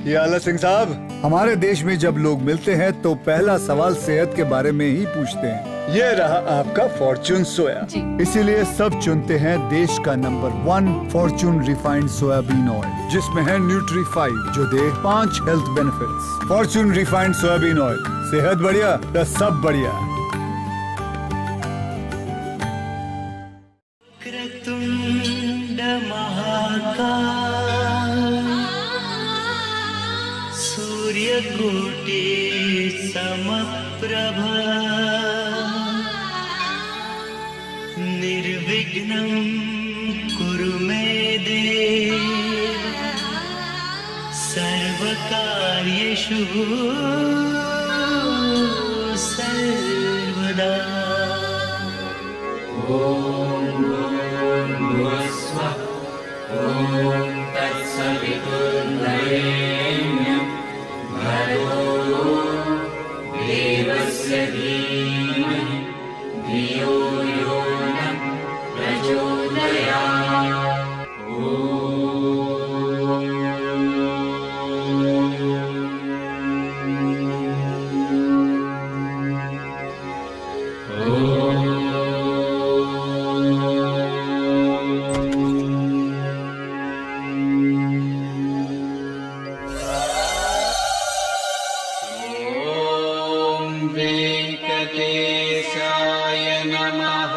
ये आला सिंह साहब, हमारे देश में जब लोग मिलते हैं तो पहला सवाल सेहत के बारे में ही पूछते हैं। ये रहा आपका फॉर्च्यून सोया, इसीलिए सब चुनते हैं देश का number 1 Fortune refined soybean oil, जिसमें है न्यूट्री-5 जो दे 5 health benefits. Fortune refined soybean oil, सेहत बढ़िया तो सब बढ़िया। क्रतुंड महाकाय सूर्यकोटि समप्रभ निर्विघ्नं कुरु मे देव सर्वकार्येषु सर्वदा। ओम तत्सवितुर्वरेण्यं भर्गो देवस्य धीमहि धियो यो न प्रचोदयात्। वेंकटेशाय नमः।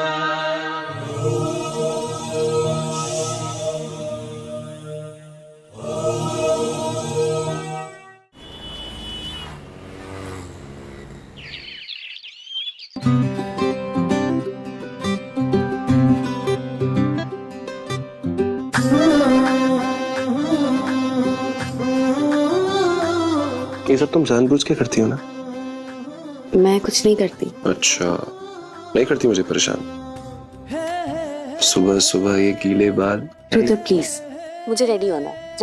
ये सब तुम जानबूझ के करती हो ना? मैं कुछ नहीं करती। अच्छा, नहीं करती मुझे परेशान? सुबह सुबह ये गीले बाल। रुद्र प्लीज, मुझे रेडी होना है।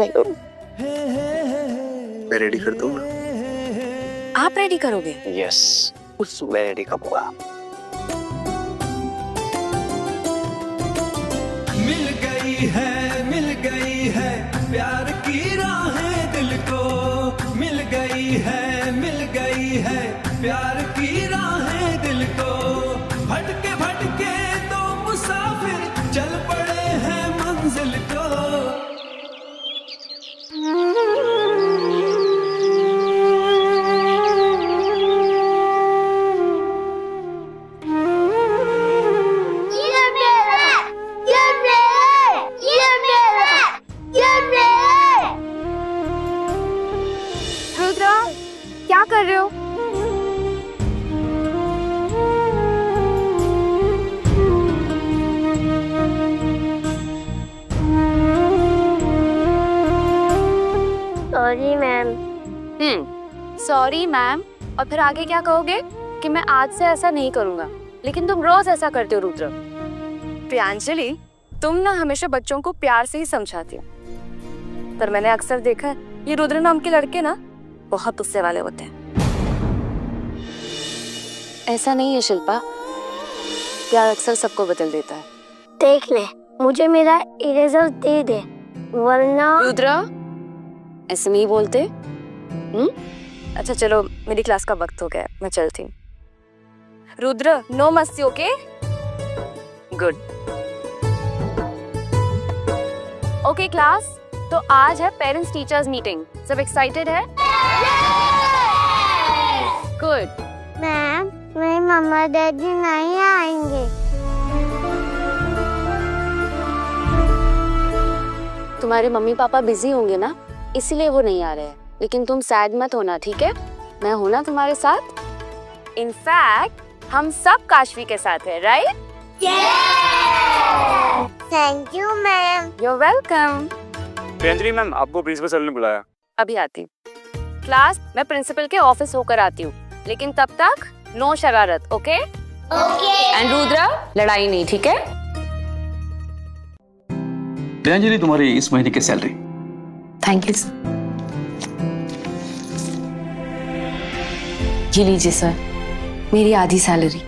मैं रेडी कर दूँ ना? आप रेडी करोगे? यस, मैं रेडी करूँगा। मिल गई है प्यार की राहें दिल को, मिल गई है प्यार की राहें दिल को। भटके भटके तो मुसाफिर चल पड़े हैं मंजिल को। रुद्र, क्या कर रहे हो? Sorry ma'am. सॉरी मैम, और फिर आगे क्या कहोगे? कि मैं आज से ऐसा नहीं करूंगा, लेकिन तुम रोज ऐसा करते हो। रुद्र, प्रियांजलि, तुम ना हमेशा बच्चों को प्यार से ही समझाती हो, पर मैंने अक्सर देखा है ये रुद्र नाम के लड़के ना बहुत गुस्से वाले होते हैं। ऐसा नहीं है शिल्पा, प्यार अक्सर सबको बदल देता है। देख ले, मुझे मेरा इरेजर दे दे, वरना। रुद्र, ऐसे नहीं बोलते। अच्छा चलो, मेरी क्लास का वक्त हो गया, मैं चलती हूँ। रुद्र, नो मस्ती, ओके? गुड। ओके क्लास, तो आज है पेरेंट्स टीचर्स मीटिंग। सब एक्साइटेड है? गुड। मैम, मेरी मम्मा डैडी नहीं आएंगे। तुम्हारे मम्मी पापा बिजी होंगे ना, इसीलिए वो नहीं आ रहे हैं। लेकिन तुम सैड मत होना, ठीक है? मैं हूं ना तुम्हारे साथ। इनफैक्ट हम सब काशवी के साथ हैं, right? Thank you ma'am. You are welcome. Priyanjali ma'am, आपको प्रिंसिपल सर ने बुलाया। अभी आती हूँ। क्लास, मैं प्रिंसिपल के ऑफिस होकर आती हूँ, लेकिन तब तक नो शरारत, ओके? एंड रुद्र, लड़ाई नहीं, ठीक है? प्रियंजलि, तुम्हारी इस महीने की सैलरी। Thank you sir. ये लीजिए सर, मेरी आधी सैलरी।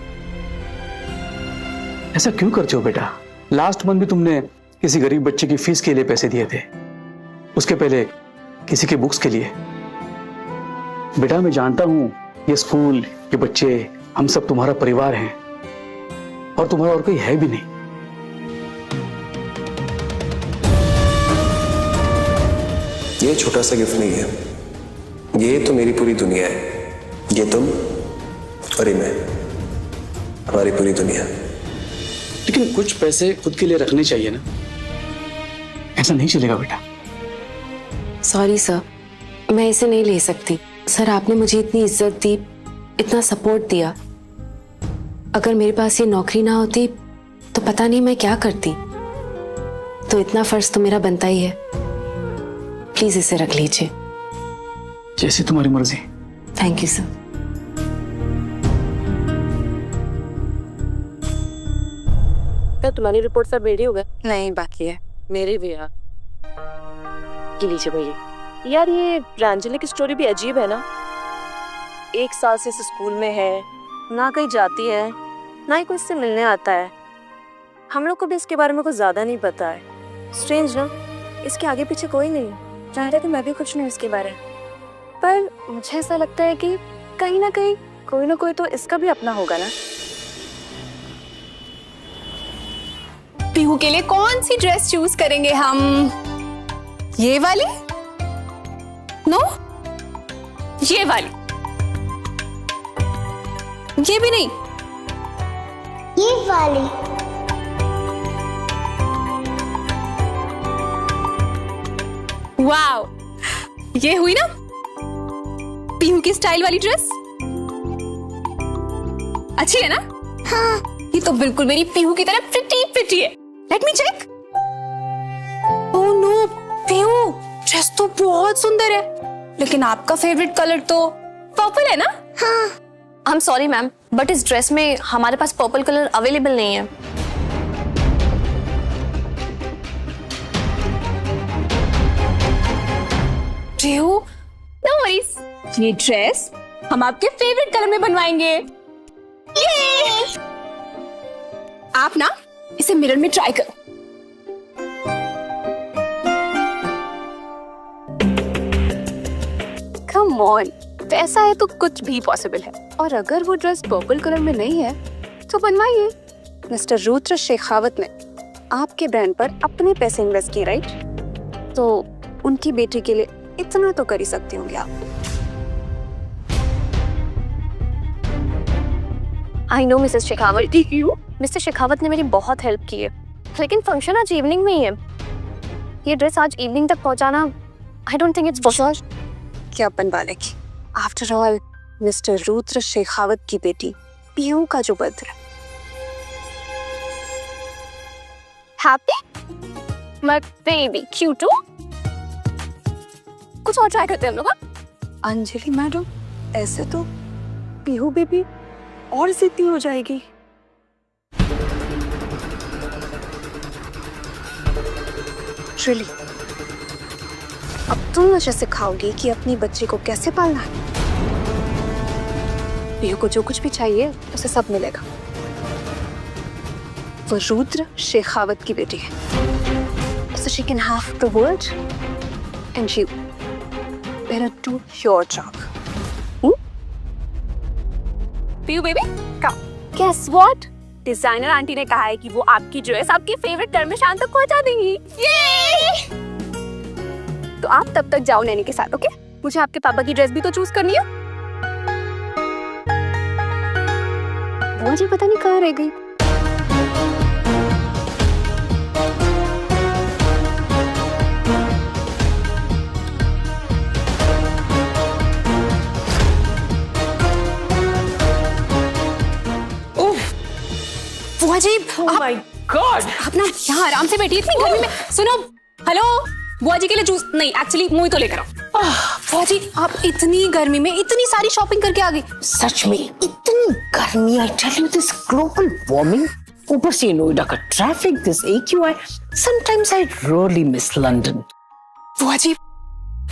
ऐसा क्यों करते हो बेटा? लास्ट मंथ भी तुमने किसी गरीब बच्चे की फीस के लिए पैसे दिए थे, उसके पहले किसी के बुक्स के लिए। बेटा मैं जानता हूं ये स्कूल, ये बच्चे, हम सब तुम्हारा परिवार हैं और तुम्हारा और कोई है भी नहीं। ये छोटा सा गिफ्ट नहीं है, ये तो मेरी पूरी दुनिया है। ये तुम और ये मैं, हमारी पूरी दुनिया। लेकिन कुछ पैसे खुद के लिए रखने चाहिए ना, ऐसा नहीं चलेगा बेटा। सॉरी सर, मैं इसे नहीं ले सकती। सर आपने मुझे इतनी इज्जत दी, इतना सपोर्ट दिया। अगर मेरे पास ये नौकरी ना होती तो पता नहीं मैं क्या करती। तो इतना फर्ज तो मेरा बनता ही है। प्लीज इसे रख लीजिए। जैसे तुम्हारी मर्जी। Thank you sir. क्या तुम्हारी रिपोर्ट सब रेडी हो गए? नहीं, बाकी है। मेरी भी यार। ये लीजिए भैया। यार ये प्रांजलि की स्टोरी भी अजीब है ना। 1 साल से इस स्कूल में है, ना कहीं जाती है, ना ही कोई इससे मिलने आता है। हम लोग को भी इसके बारे में कुछ ज्यादा नहीं पता है। स्ट्रेंज ना, इसके आगे पीछे कोई नहीं। चाहते तो मैं भी कुछ नहीं इसके बारे में, पर मुझे ऐसा लगता है कि कहीं ना कहीं कोई ना कोई तो इसका भी अपना होगा ना। पीहू के लिए कौन सी ड्रेस चूज करेंगे हम? ये वाली? नो, ये वाली। ये भी नहीं, ये वाली। वाओ, ये हुई ना पीहू की स्टाइल वाली ड्रेस। अच्छी है ना? हाँ, ये तो बिल्कुल मेरी पीहू की तरह प्रिटी प्रिटी है। Let me check. Oh no Pihu, dress तो बहुत सुंदर है, लेकिन आपका फेवरेट कलर तो पर्पल है ना? हाँ। I am sorry ma'am, but इस ड्रेस में हमारे पास पर्पल कलर अवेलेबल नहीं है। पीहू, नो वरीज, ये ड्रेस हम आपके फेवरेट कलर में बनवाएंगे। ये! आप ना इसे मिरर में ट्राई करो। कम ऑन, पैसा है तो कुछ भी पॉसिबल है। और अगर वो ड्रेस पर्पल कलर में नहीं है तो बनवाइए। मिस्टर रुद्र शेखावत ने आपके ब्रांड पर अपने पैसे इन्वेस्ट किए, राइट? तो उनकी बेटी के लिए इतना तो कर ही सकती होंगे आप। I know Mrs Shekhawat, mister Shekhawat ने मेरी बहुत हेल्प की है, लेकिन फंक्शन आज इवनिंग में ही है। ये ड्रेस आज इवनिंग तक पहुंचाना I don't think it's possible. क्या बनवा लेगी? After all mister Rudra Shekhawat की बेटी पीहू का जो बर्थ है। Happy my baby cutie. कुछ और ट्राई करते हैं हम लोग। अंजलि मैडम, ऐसे तो पीहू बेबी और जिद्दी हो जाएगी। रियली? अब तुम मुझे सिखाओगी कि अपनी बच्ची को कैसे पालना है। पीहू को जो कुछ भी चाहिए उसे सब मिलेगा। वो रुद्र शेखावत की बेटी है, so she can have the world and you better do your job. Pihu baby, Come. Guess what? Designer aunty ने कहा है कि वो आपकी ड्रेस आपके फेवरेट कलर में शाम तक पहुंचा देंगी। तो आप तब तक जाओ नैनी के साथ, ओके? मुझे आपके पापा की ड्रेस भी तो चूज करनी है। मुझे पता नहीं कहाँ रह गई। बुआ जी, माय गॉड, आप ना यहाँ आराम से बैठिए इतनी गर्मी में। सुनो, हेलो, बुआ जी के लिए जूस नहीं, एक्चुअली मुझे तो लेकर आओ। बुआ जी, आप इतनी गर्मी में इतनी सारी शॉपिंग करके आ गई। सच में इतनी गर्मी, I tell you, this global warming, ऊपर से नोएडा का traffic, this AQI, sometimes I really miss London. बुआ जी,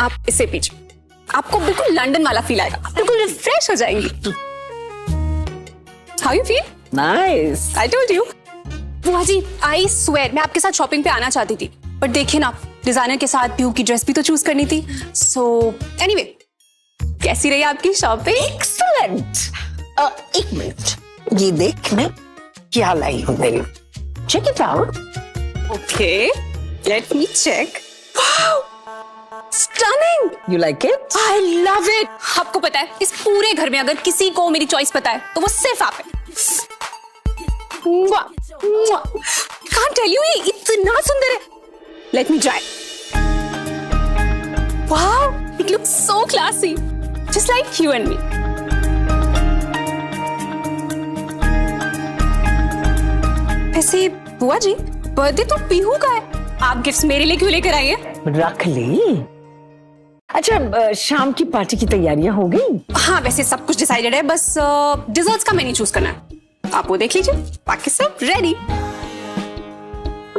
आप इसे पीजिए, आपको बिल्कुल लंदन वाला फील आएगा, बिल्कुल रिफ्रेश हो जाएंगी। How you feel? Nice, I told you. बुआ जी, आई स्वेयर मैं आपके साथ शॉपिंग पे आना चाहती थी, बट देखिए ना, डिजाइनर के साथ पीहू की ड्रेस भी तो चूज करनी थी। सो एनीवे, कैसी रही आपकी शॉपिंग? एक्सीलेंट। एक मिनट, ये देख मैं क्या लाई हूँ तेरे। Check it out. Okay, let me check. Wow, stunning. You like it? I love it. आपको पता है इस पूरे घर में अगर किसी को मेरी चॉइस पता है तो वो सिर्फ आप है। Can't tell you, ये इतना सुंदर है। Let me try. Wow, it looks so classy, just like you and me. वैसे बुआ जी, बर्थडे तो पीहू का है, आप गिफ्ट्स मेरे लिए क्यों लेकर आई हैं? रख ली। अच्छा, शाम की पार्टी की तैयारियां हो गई? हाँ, वैसे सब कुछ डिसाइडेड है, बस डिजर्ट्स का मेन्यू चूज करना है। आप वो देख लीजिए, बाकी सब रेडी।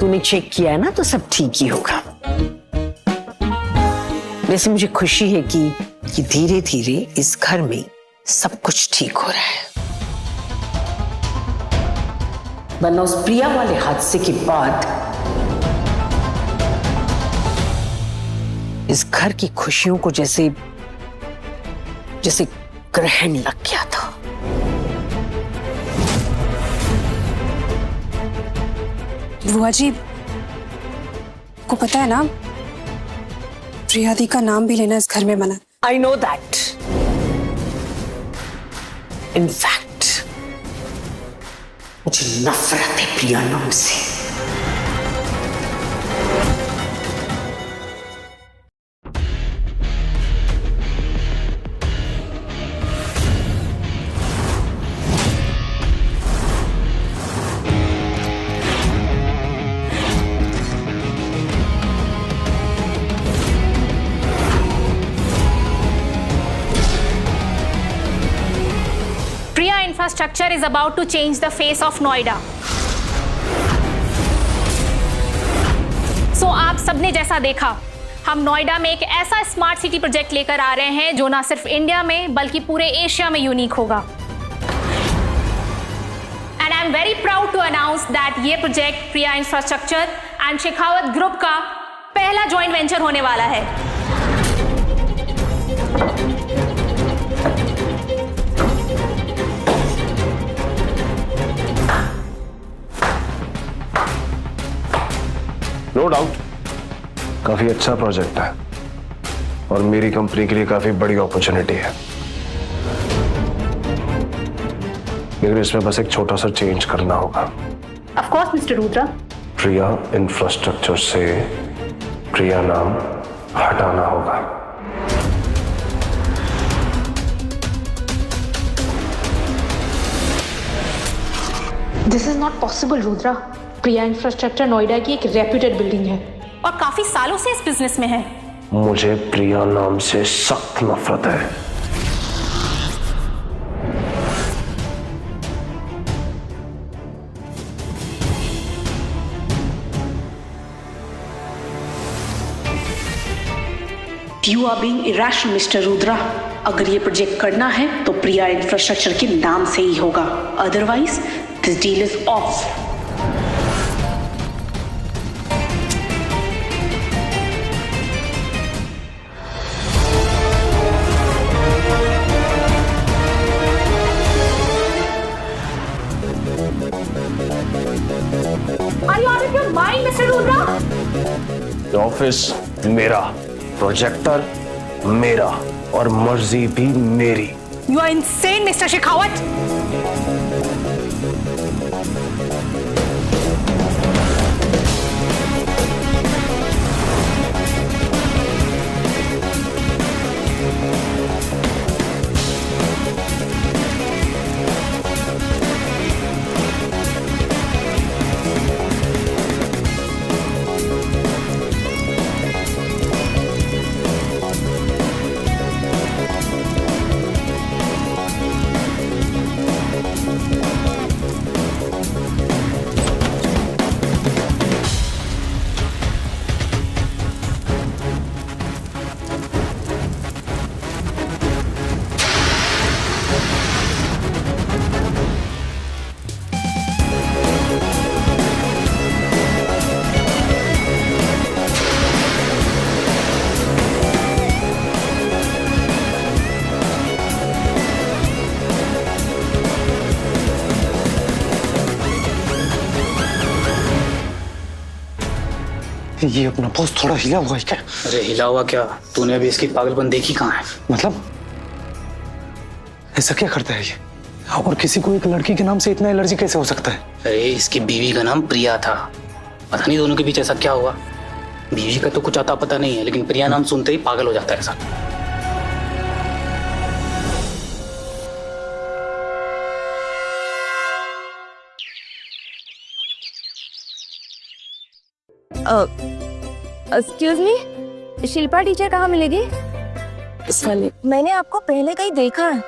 तूने चेक किया है ना, तो सब ठीक ही होगा। वैसे मुझे खुशी है कि धीरे धीरे इस घर में सब कुछ ठीक हो रहा है, वरना उस प्रिया वाले हादसे के बाद इस घर की खुशियों को जैसे ग्रहण लग गया था। बुआ जी को पता है ना, प्रिया दी का नाम भी लेना इस घर में मना। I know that. In fact, मुझे नफरत है प्रिया नाम से। Infrastructure is about to change the face of Noida. So आप सबने जैसा देखा, हम नोएडा में एक ऐसा स्मार्ट सिटी प्रोजेक्ट लेकर आ रहे हैं जो ना सिर्फ इंडिया में बल्कि पूरे एशिया में यूनिक होगा। And I'm very proud to announce that ये project Priya infrastructure and Shekhawat group का पहला जॉइंट वेंचर होने वाला है। नो डाउट काफी अच्छा प्रोजेक्ट है और मेरी कंपनी के लिए काफी बड़ी अपॉर्चुनिटी है, लेकिन इसमें बस एक छोटा सा चेंज करना होगा। Of course, Mr. Rudra. Priya infrastructure से प्रिया नाम हटाना होगा। This is not possible, Rudra. Priya infrastructure Noida की एक रेप्यूटेड बिल्डिंग है और काफी सालों से इस बिजनेस में है। मुझे प्रिया नाम से सख्त नफरत है। You are being irrational, Mr. Rudra. अगर ये प्रोजेक्ट करना है तो प्रिया इंफ्रास्ट्रक्चर के नाम से ही होगा, otherwise this deal is of. Are you out of your mind, Mr. Rudra? Office मेरा, प्रोजेक्टर मेरा और मर्जी भी मेरी। You are insane, Mr. Shekhawat. ये अपना बॉस थोड़ा हिला हुआ है क्या? अरे हिला हुआ क्या, तूने अभी इसकी पागलपन देखी कहाँ है? मतलब ऐसा क्या करता है ये? और किसी को एक लड़की के नाम से इतना एलर्जी कैसे हो सकता है? अरे इसकी बीवी का नाम प्रिया था, पता नहीं दोनों के बीच ऐसा क्या हुआ। बीवी का तो कुछ आता पता नहीं है, लेकिन प्रिया नाम सुनते ही पागल हो जाता है ऐसा। एक्सक्यूज मी, शिल्पा टीचर कहाँ मिलेगी? मैंने आपको पहले कहीं देखा है।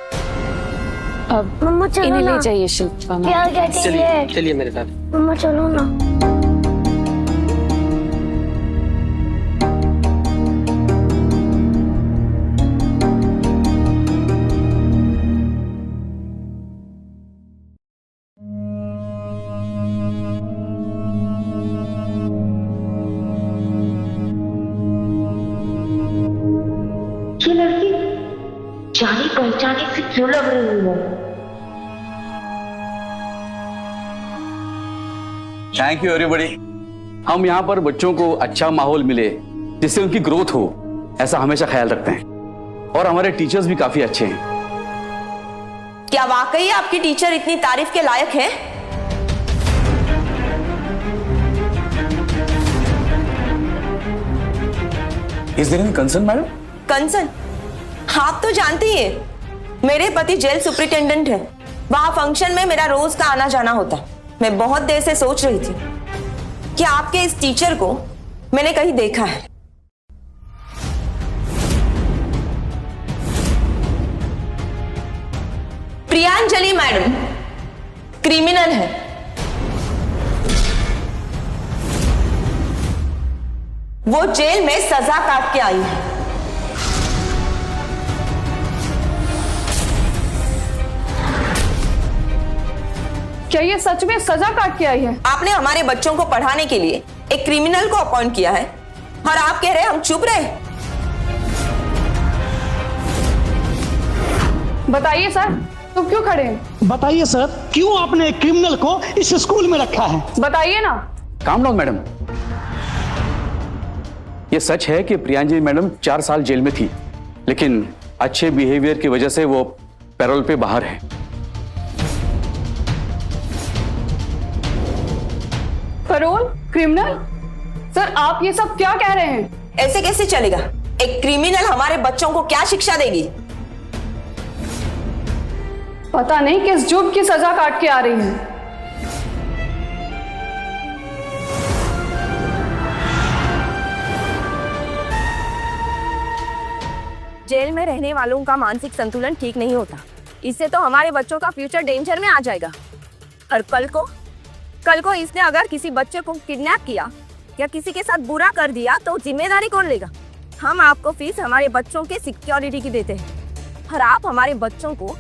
अब मम्मा चलो इन्हें ना। ले जाइए शिल्पा मैम। क्या कहती है? चलिए मेरे साथ। मम्मा चलो ना। ये लड़की जानी पहचानी से क्यों लग रही है? Thank you everybody. हम यहाँ पर बच्चों को अच्छा माहौल मिले जिससे उनकी ग्रोथ हो, ऐसा हमेशा ख्याल रखते हैं। और हमारे टीचर्स भी काफी अच्छे हैं। क्या वाकई आपकी टीचर इतनी तारीफ के लायक है? Is there any concern madam? Concern? आप तो जानती हैं, मेरे पति जेल सुपरिटेंडेंट है। वहां फंक्शन में मेरा रोज का आना जाना होता। मैं बहुत देर से सोच रही थी कि आपके इस टीचर को मैंने कहीं देखा है। प्रियांजलि मैडम क्रिमिनल है। वो जेल में सजा काट के आई है। क्या ये सच में सजा काट के आई है? आपने हमारे बच्चों को पढ़ाने के लिए एक क्रिमिनल को अपॉइंट किया है और आप कह रहे हैं हम चुप रहे? बताइए सर, तुम क्यों खड़े हैं? बताइए सर, क्यों आपने एक क्रिमिनल को इस स्कूल में रखा है? बताइए ना। Calm down madam. ये सच है कि प्रियांजलि मैडम 4 साल जेल में थी, लेकिन अच्छे बिहेवियर की वजह से वो पैरोल पे बाहर है। पैरोल? क्रिमिनल? सर आप ये सब क्या कह रहे हैं? ऐसे कैसे चलेगा? एक क्रिमिनल हमारे बच्चों को क्या शिक्षा देगी? पता नहीं किस जुर्म की सजा काट के आ रही है। जेल में रहने वालों का मानसिक संतुलन ठीक नहीं होता। इससे तो हमारे बच्चों का फ्यूचर डेंजर में आ जाएगा। और कल को इसने अगर किसी बच्चे को किडनैप किया या किसी के साथ बुरा कर दिया तो जिम्मेदारी कौन लेगा? हम आपको फीस हमारे बच्चों के सिक्योरिटी की देते हैं और आप हमारे बच्चों को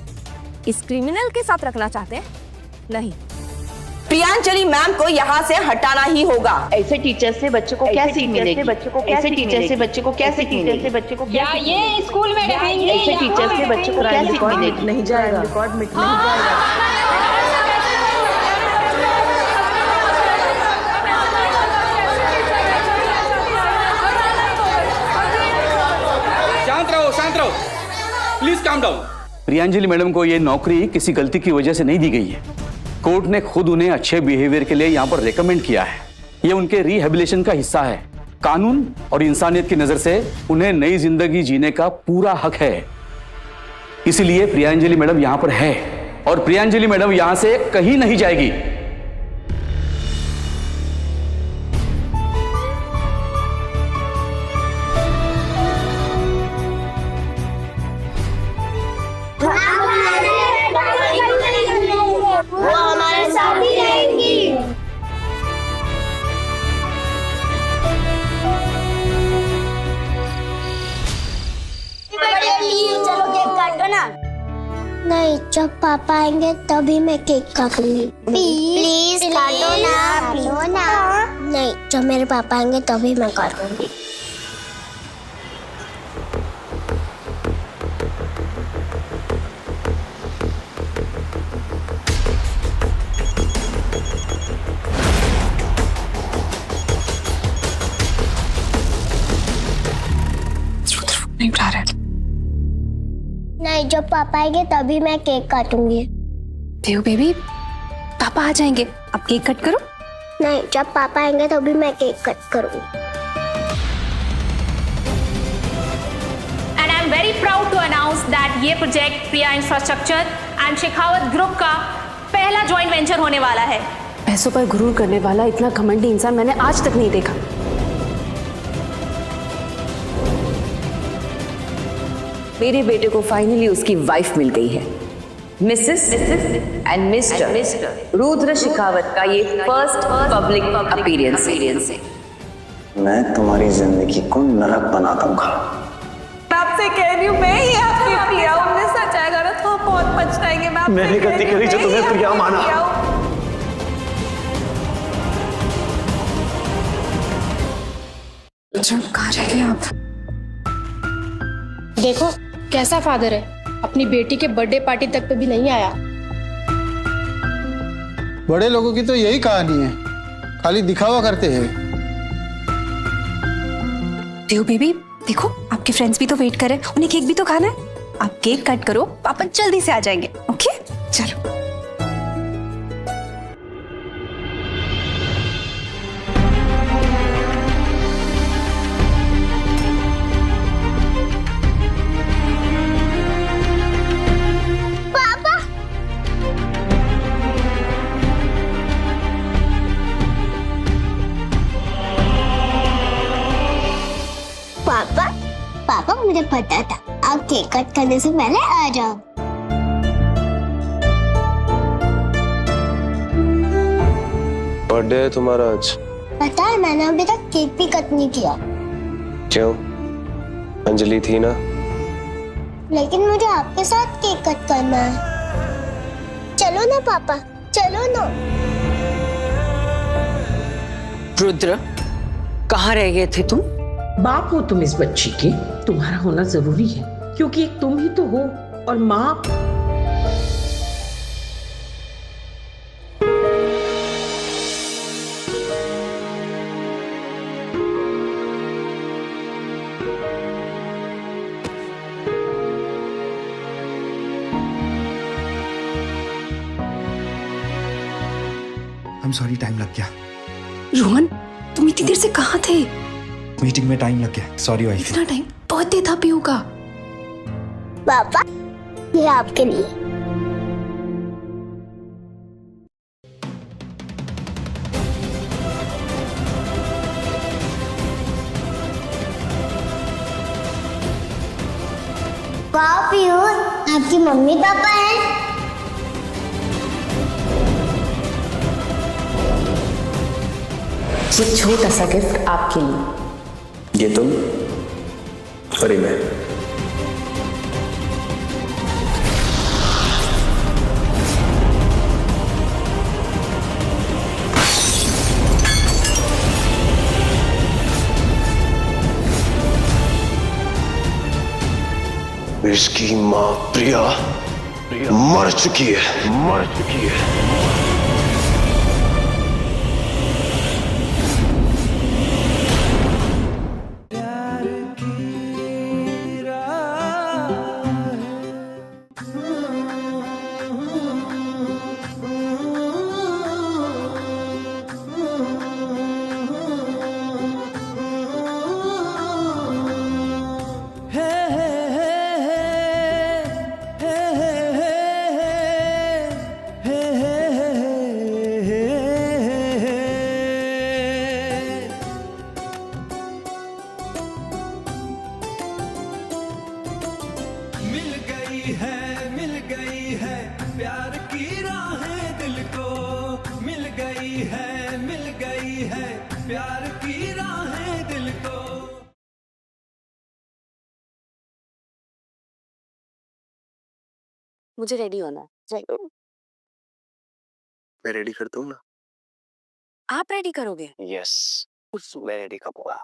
इस क्रिमिनल के साथ रखना चाहते हैं? नहीं। प्रियांजलि मैम को यहाँ से हटाना ही होगा। ऐसे टीचर से बच्चे को क्या सीख मिलेगी? ऐसे टीचर से बच्चे को क्या सीख मिलेगी? या ये स्कूल में रहेंगे? ऐसे टीचर से बच्चे को क्या सीख मिलेगी? नहीं जाएगा। रिकॉर्ड मिट नहीं जाएगा। शांत रहो, please calm down. Priyanjali madam को ये नौकरी किसी गलती की वजह से नहीं दी गई है। कोर्ट ने खुद उन्हें अच्छे बिहेवियर के लिए यहाँ पर रेकमेंड किया है। ये उनके रिहेबिलिटेशन का हिस्सा है। कानून और इंसानियत की नजर से उन्हें नई जिंदगी जीने का पूरा हक है। इसीलिए प्रियांजलि मैडम यहाँ पर है और प्रियांजलि मैडम यहाँ से कहीं नहीं जाएगी। वो हमारे साथ ही रहेंगी। चलो केक काटो ना। नहीं, जब पापा आएंगे तभी मैं केक काटूंगी। प्लीज काटो ना। नहीं, जब मेरे पापा आएंगे तभी मैं काटूंगी। जब पापा आएंगे तभी मैं केक काटूंगी। पीहू बेबी, पापा आ जाएंगे, अब केक कट करो। नहीं, जब पापा आएंगे तभी मैं केक कट करूंगी। And I am very proud to announce that ये project Priya infrastructure and Shekhawat group का पहला जॉइंट वेंचर होने वाला है। पैसों पर गुरूर करने वाला इतना घमंडी इंसान मैंने आज तक नहीं देखा। मेरे बेटे को फाइनली उसकी वाइफ मिल गई है। Mrs and mister Rudra Shekhawat का ये फर्स्ट पब्लिक अपीयरेंस है। मैं तुम्हारी जिंदगी को नरक बना दूंगा। आपसे कह रही हूँ, मैं ही आपकी प्रिया हूँ। मैं सच आएगा ना तो बहुत पछताएंगे। मैंने गलती करी जो तुम्हें प्रिया माना। कहाँ रह गए आप? देखो कैसा फादर है, अपनी बेटी के बर्थडे पार्टी तक पे भी नहीं आया। बड़े लोगों की तो यही कहानी है, खाली दिखावा करते हैं। देव बेबी देखो, आपके फ्रेंड्स भी तो वेट कर रहे हैं, उन्हें केक भी तो खाना है। आप केक कट करो, पापा जल्दी से आ जाएंगे। ओके चलो। पापा मुझे पता था आप केक कट करने से पहले आ जाओ। बर्थडे है तुम्हारा आज? पता है, मैंने अभी तक केक भी कट नहीं किया। क्यों? अंजलि थी ना। लेकिन मुझे आपके साथ केक कट करना है। चलो ना पापा, चलो ना। रुद्र, कहाँ रह गए थे तुम? बाप हो तुम इस बच्ची के, तुम्हारा होना जरूरी है, क्योंकि एक तुम ही तो हो और माँ। I'm sorry, टाइम लग गया। रोहन, तुम इतनी देर से कहाँ थे? मीटिंग में टाइम लग गया, सॉरी वाइफ। इतना टाइम? बर्थडे था पीहू का। पापा ये आपके लिए। वाह पीहू, आपकी मम्मी पापा हैं। ये छोटा सा गिफ्ट आपके लिए। ये तुम और ये मैं। इसकी मां प्रिया मर चुकी है। गई है प्यार की राहें दिल को, मिल गई है प्यार की राहें दिल को। मुझे रेडी होना है। मैं रेडी कर दूं ना? आप रेडी करोगे? यस, मैं रेडी करूंगा।